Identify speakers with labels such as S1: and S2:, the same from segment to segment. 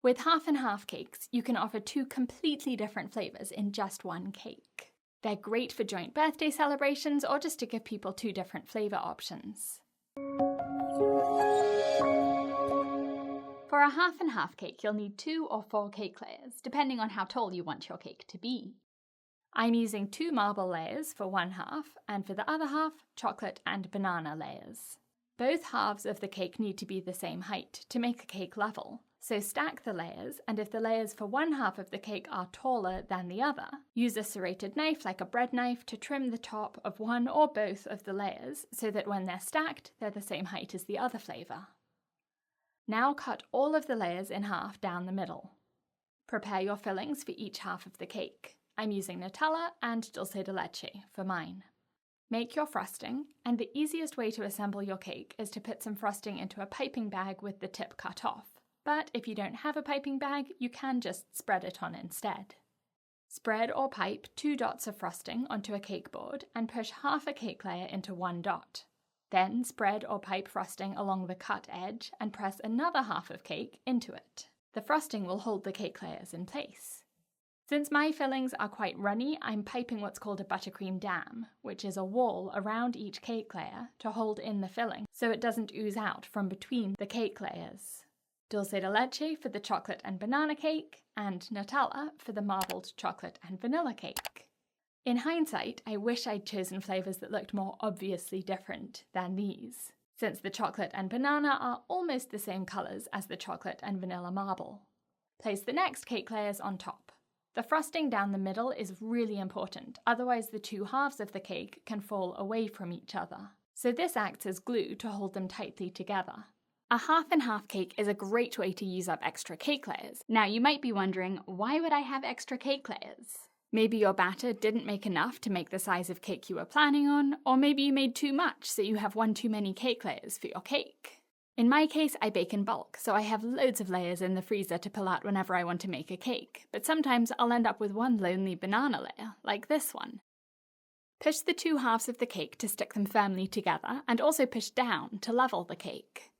S1: With half and half cakes, you can offer 2 completely different flavours in just one cake. They're great for joint birthday celebrations or just to give people 2 different flavour options. For a half and half cake, you'll need 2 or 4 cake layers, depending on how tall you want your cake to be. I'm using 2 marble layers for one half, and for the other half, chocolate and banana layers. Both halves of the cake need to be the same height to make a cake level. So stack the layers, and if the layers for one half of the cake are taller than the other, use a serrated knife like a bread knife to trim the top of one or both of the layers so that when they're stacked, they're the same height as the other flavour. Now cut all of the layers in half down the middle. Prepare your fillings for each half of the cake. I'm using Nutella and dulce de leche for mine. Make your frosting, and the easiest way to assemble your cake is to put some frosting into a piping bag with the tip cut off. But if you don't have a piping bag, you can just spread it on instead. Spread or pipe 2 dots of frosting onto a cake board and push half a cake layer into one dot. Then spread or pipe frosting along the cut edge and press another half of cake into it. The frosting will hold the cake layers in place. Since my fillings are quite runny, I'm piping what's called a buttercream dam, which is a wall around each cake layer to hold in the filling so it doesn't ooze out from between the cake layers. Dulce de leche for the chocolate and banana cake, and Nutella for the marbled chocolate and vanilla cake. In hindsight, I wish I'd chosen flavours that looked more obviously different than these, since the chocolate and banana are almost the same colours as the chocolate and vanilla marble. Place the next cake layers on top. The frosting down the middle is really important, otherwise the 2 halves of the cake can fall away from each other. So this acts as glue to hold them tightly together. A half and half cake is a great way to use up extra cake layers. Now you might be wondering, why would I have extra cake layers? Maybe your batter didn't make enough to make the size of cake you were planning on, or maybe you made too much so you have one too many cake layers for your cake. In my case, I bake in bulk, so I have loads of layers in the freezer to pull out whenever I want to make a cake, but sometimes I'll end up with one lonely banana layer, like this one. Push the 2 halves of the cake to stick them firmly together, and also push down to level the cake.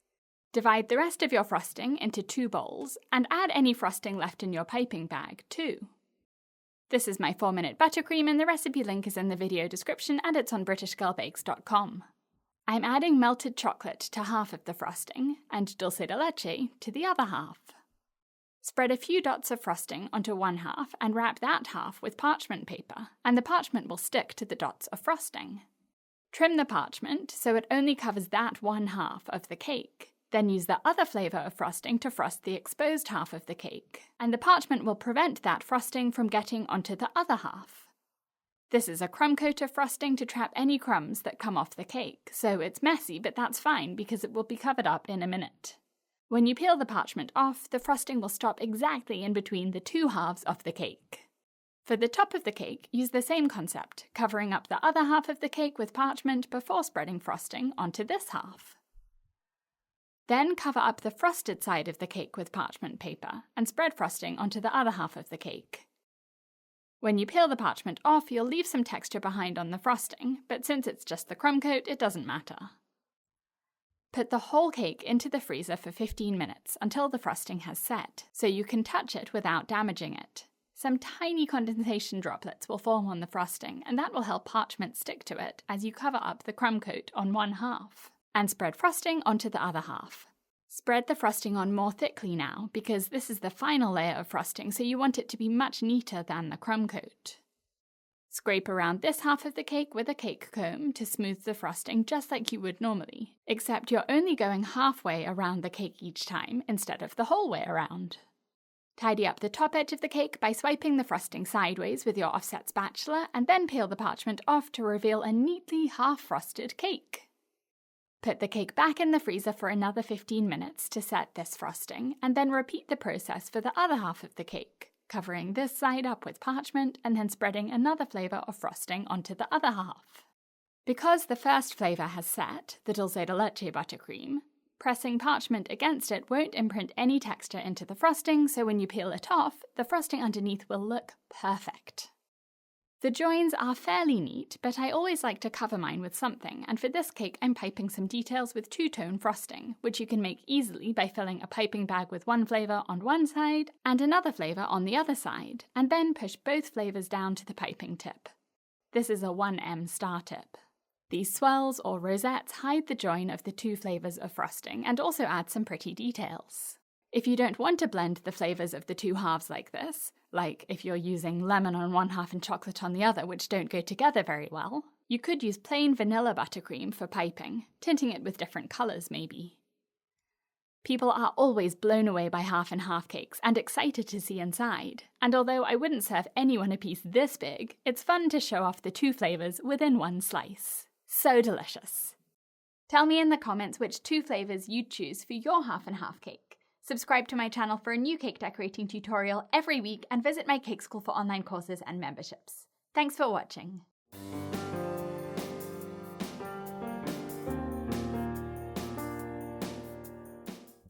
S1: Divide the rest of your frosting into 2 bowls, and add any frosting left in your piping bag too. This is my 4-minute buttercream, and the recipe link is in the video description and it's on britishgirlbakes.com. I'm adding melted chocolate to half of the frosting and dulce de leche to the other half. Spread a few dots of frosting onto one half and wrap that half with parchment paper, and the parchment will stick to the dots of frosting. Trim the parchment so it only covers that one half of the cake. Then use the other flavour of frosting to frost the exposed half of the cake, and the parchment will prevent that frosting from getting onto the other half. This is a crumb coat of frosting to trap any crumbs that come off the cake, so it's messy, but that's fine because it will be covered up in a minute. When you peel the parchment off, the frosting will stop exactly in between the 2 halves of the cake. For the top of the cake, use the same concept, covering up the other half of the cake with parchment before spreading frosting onto this half. Then cover up the frosted side of the cake with parchment paper and spread frosting onto the other half of the cake. When you peel the parchment off, you'll leave some texture behind on the frosting, but since it's just the crumb coat, it doesn't matter. Put the whole cake into the freezer for 15 minutes until the frosting has set, so you can touch it without damaging it. Some tiny condensation droplets will form on the frosting, and that will help parchment stick to it as you cover up the crumb coat on one half. And spread frosting onto the other half. Spread the frosting on more thickly now, because this is the final layer of frosting, so you want it to be much neater than the crumb coat. Scrape around this half of the cake with a cake comb to smooth the frosting just like you would normally, except you're only going halfway around the cake each time instead of the whole way around. Tidy up the top edge of the cake by swiping the frosting sideways with your offset spatula, and then peel the parchment off to reveal a neatly half-frosted cake. Put the cake back in the freezer for another 15 minutes to set this frosting, and then repeat the process for the other half of the cake, covering this side up with parchment and then spreading another flavour of frosting onto the other half. Because the first flavour has set, the dulce de leche buttercream, pressing parchment against it won't imprint any texture into the frosting, so when you peel it off, the frosting underneath will look perfect. The joins are fairly neat, but I always like to cover mine with something, and for this cake I'm piping some details with two-tone frosting, which you can make easily by filling a piping bag with one flavour on one side and another flavour on the other side, and then push both flavours down to the piping tip. This is a 1M star tip. These swirls or rosettes hide the join of the two flavours of frosting and also add some pretty details. If you don't want to blend the flavours of the two halves like this, like if you're using lemon on one half and chocolate on the other, which don't go together very well, you could use plain vanilla buttercream for piping, tinting it with different colours maybe. People are always blown away by half and half cakes and excited to see inside, and although I wouldn't serve anyone a piece this big, it's fun to show off the two flavours within one slice. So delicious! Tell me in the comments which two flavours you'd choose for your half and half cake. Subscribe to my channel for a new cake decorating tutorial every week and visit my cake school for online courses and memberships. Thanks for watching.